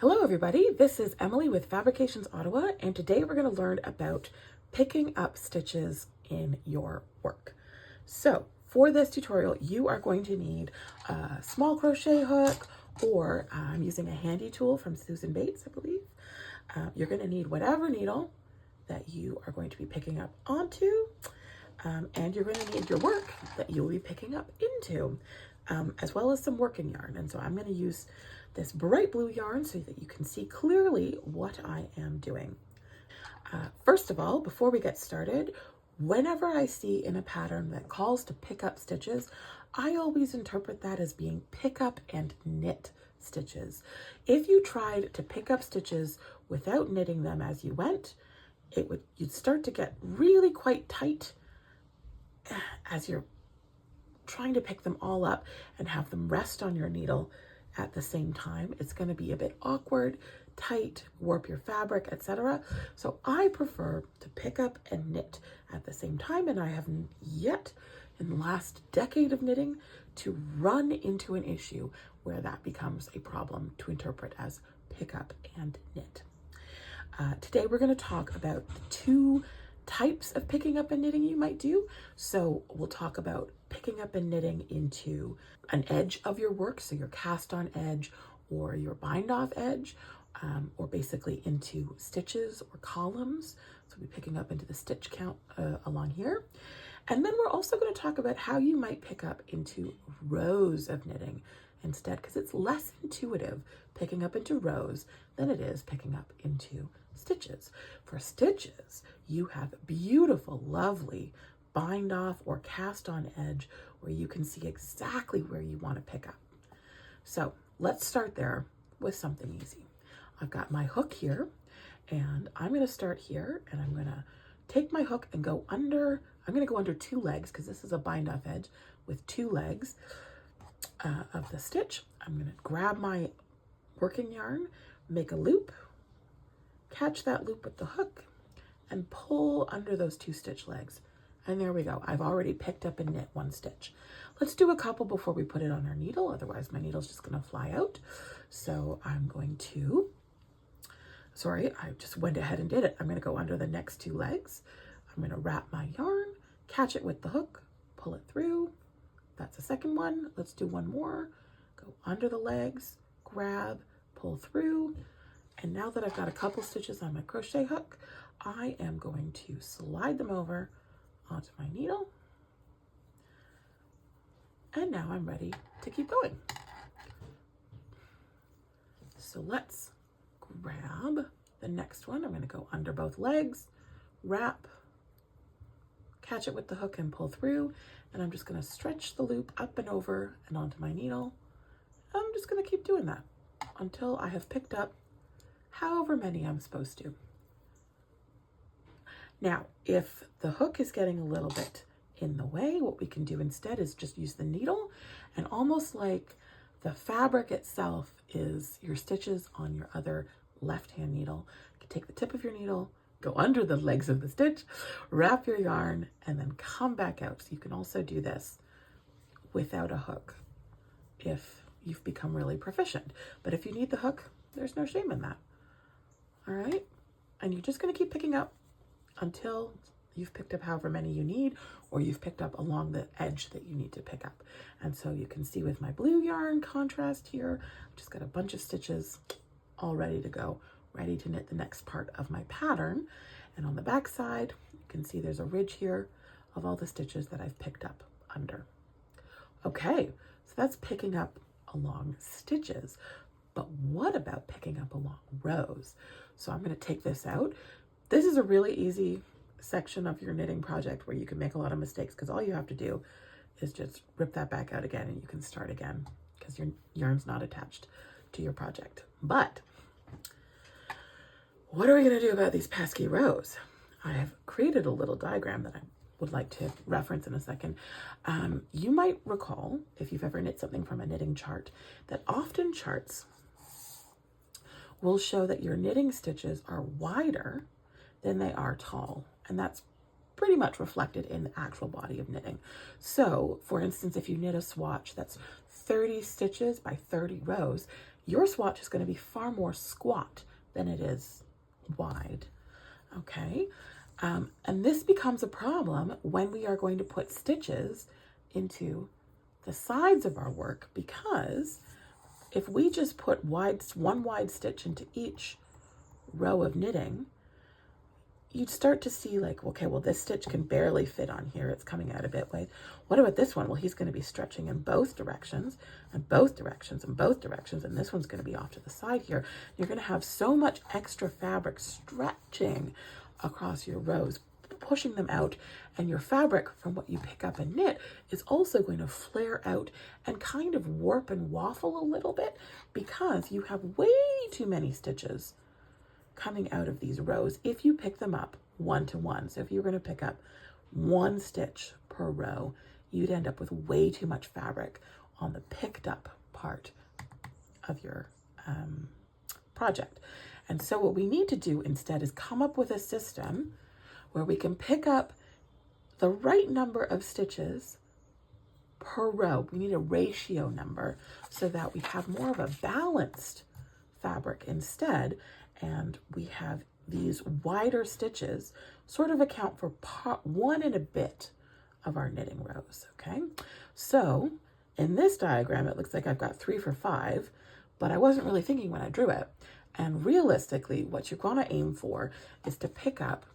Hello everybody, this is Emily with Fabrications Ottawa, and today we're going to learn about picking up stitches in your work. So for this tutorial, you are going to need a small crochet hook, or I'm using a handy tool from Susan Bates, I believe. You're going to need whatever needle that you are going to be picking up onto, and you're going to need your work that you will be picking up into, as well as some working yarn. And so I'm going to use this bright blue yarn so that you can see clearly what I am doing. First of all, before we get started, whenever I see in a pattern that calls to pick up stitches, I always interpret that as being pick up and knit stitches. If you tried to pick up stitches without knitting them as you went, you'd start to get really quite tight as you're trying to pick them all up and have them rest on your needle at the same time. It's going to be a bit awkward, tight, warp your fabric, etc. So I prefer to pick up and knit at the same time, and I haven't yet in the last decade of knitting to run into an issue where that becomes a problem to interpret as pick up and knit. Today we're going to talk about the two types of picking up and knitting you might do. So we'll talk about picking up and knitting into an edge of your work, so your cast on edge or your bind off edge, or basically into stitches or columns. So we'll be picking up into the stitch count along here. And then we're also going to talk about how you might pick up into rows of knitting instead, because it's less intuitive picking up into rows than it is picking up into stitches. For stitches, you have beautiful, lovely bind off or cast on edge where you can see exactly where you want to pick up. So let's start there with something easy. I've got my hook here, and I'm going to start here, and I'm going to take my hook and go under. I'm going to go under two legs because this is a bind off edge with two legs of the stitch. I'm going to grab my working yarn, make a loop, catch that loop with the hook, and pull under those two stitch legs. And there we go. I've already picked up and knit one stitch. Let's do a couple before we put it on our needle. Otherwise my needle's just going to fly out. So I'm going to, I just went ahead and did it. I'm going to go under the next two legs. I'm going to wrap my yarn, catch it with the hook, pull it through. That's the second one. Let's do one more. Go under the legs, grab, pull through. And now that I've got a couple stitches on my crochet hook, I am going to slide them over onto my needle. And now I'm ready to keep going. So let's grab the next one. I'm going to go under both legs, wrap, catch it with the hook and pull through. And I'm just going to stretch the loop up and over and onto my needle. I'm just going to keep doing that until I have picked up however many I'm supposed to. Now, if the hook is getting a little bit in the way, what we can do instead is just use the needle, and almost like the fabric itself is your stitches on your other left-hand needle. You can take the tip of your needle, go under the legs of the stitch, wrap your yarn, and then come back out. So you can also do this without a hook if you've become really proficient. But if you need the hook, there's no shame in that. All right, and you're just going to keep picking up until you've picked up however many you need, or you've picked up along the edge that you need to pick up. And so you can see with my blue yarn contrast here, I've just got a bunch of stitches all ready to go, ready to knit the next part of my pattern. And on the back side, you can see there's a ridge here of all the stitches that I've picked up under. Okay, so that's picking up along stitches. But what about picking up along rows? So I'm going to take this out. This is a really easy section of your knitting project where you can make a lot of mistakes, because all you have to do is just rip that back out again and you can start again because your yarn's not attached to your project. But what are we going to do about these pesky rows? I have created a little diagram that I would like to reference in a second. You might recall, if you've ever knit something from a knitting chart, that often charts will show that your knitting stitches are wider than they are tall. And that's pretty much reflected in the actual body of knitting. So for instance, if you knit a swatch that's 30 stitches by 30 rows, your swatch is going to be far more squat than it is wide. Okay. And this becomes a problem when we are going to put stitches into the sides of our work, because if we just put one wide stitch into each row of knitting, you'd start to see like, okay, well, this stitch can barely fit on here. It's coming out a bit wide. What about this one? Well, he's going to be stretching in both directions and both directions and both directions. And this one's going to be off to the side here. You're going to have so much extra fabric stretching across your rows, pushing them out. And your fabric from what you pick up and knit is also going to flare out and kind of warp and waffle a little bit, because you have way too many stitches coming out of these rows if you pick them up one to one. So if you're going to pick up one stitch per row, you'd end up with way too much fabric on the picked up part of your project. And so what we need to do instead is come up with a system where we can pick up the right number of stitches per row. We need a ratio number so that we have more of a balanced fabric instead. And we have these wider stitches sort of account for one and a bit of our knitting rows, okay? So in this diagram, it looks like I've got 3 for 5, but I wasn't really thinking when I drew it. And realistically, what you're gonna aim for is to pick up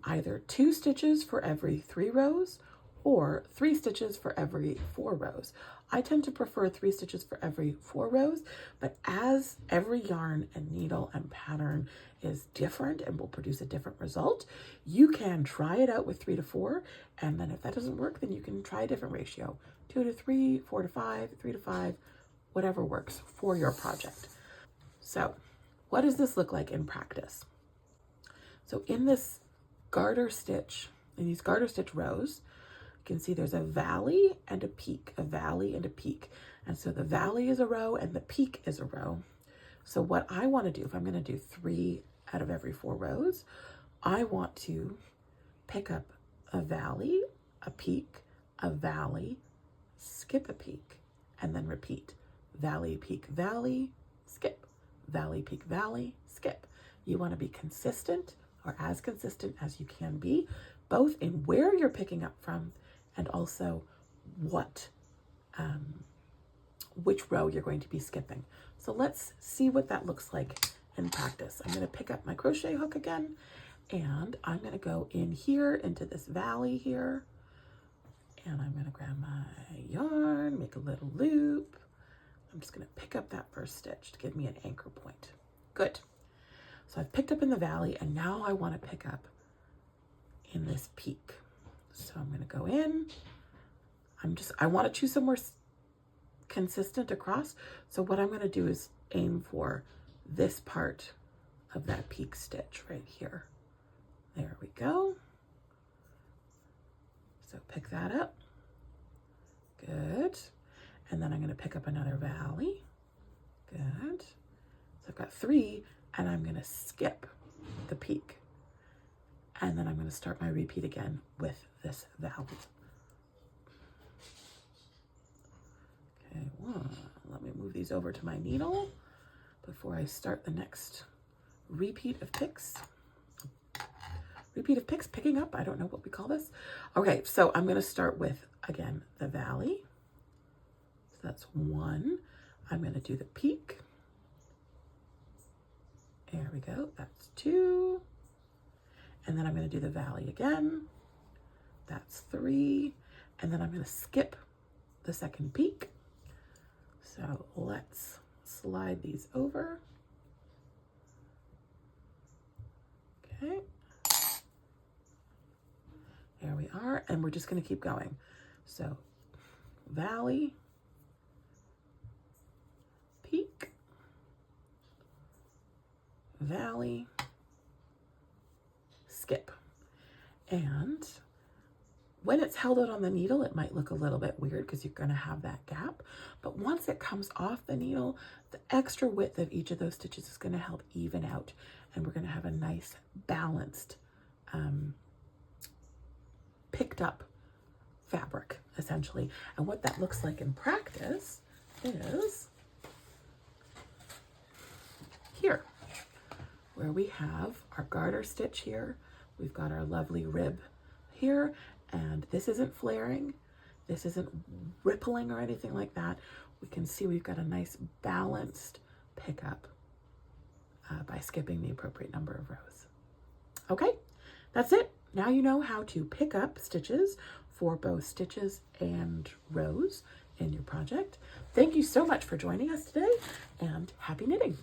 either 2 stitches for every 3 rows or 3 stitches for every 4 rows. I tend to prefer 3 stitches for every 4 rows, but as every yarn and needle and pattern is different and will produce a different result, you can try it out with 3 to 4, and then if that doesn't work, then you can try a different ratio, 2 to 3, 4 to 5, 3 to 5, whatever works for your project. So what does this look like in practice? So in this garter stitch, in these garter stitch rows, you can see there's a valley and a peak, a valley and a peak. And so the valley is a row and the peak is a row. So what I want to do, if I'm going to do 3 out of every 4 rows, I want to pick up a valley, a peak, a valley, skip a peak, and then repeat. Valley, peak, valley, skip. Valley, peak, valley, skip. You want to be consistent, or as consistent as you can be, both in where you're picking up from and also which row you're going to be skipping. So let's see what that looks like in practice. I'm going to pick up my crochet hook again, and I'm going to go in here into this valley here, and I'm going to grab my yarn, make a little loop. I'm just going to pick up that first stitch to give me an anchor point. Good. So I've picked up in the valley, and now I want to pick up in this peak. So I'm going to go in. I want to choose somewhere consistent across. So what I'm going to do is aim for this part of that peak stitch right here. There we go. So pick that up. Good. And then I'm going to pick up another valley. Good. So I've got 3, and I'm going to skip the peak. And then I'm going to start my repeat again with this valley. Okay, let me move these over to my needle before I start the next repeat of picks. Repeat of picks, picking up, I don't know what we call this. Okay, so I'm going to start with, again, the valley. So that's 1. I'm going to do the peak. There we go, that's 2. And then I'm going to do the valley again. That's 3. And then I'm going to skip the second peak. So let's slide these over. Okay. There we are. And we're just going to keep going. So valley, peak, valley, skip. And when it's held out on the needle, it might look a little bit weird because you're going to have that gap. But once it comes off the needle, the extra width of each of those stitches is going to help even out. And we're going to have a nice balanced, picked up fabric, essentially. And what that looks like in practice is here, where we have our garter stitch here. We've got our lovely rib here, and this isn't flaring. This isn't rippling or anything like that. We can see we've got a nice balanced pickup by skipping the appropriate number of rows. Okay, that's it. Now you know how to pick up stitches for both stitches and rows in your project. Thank you so much for joining us today, and happy knitting.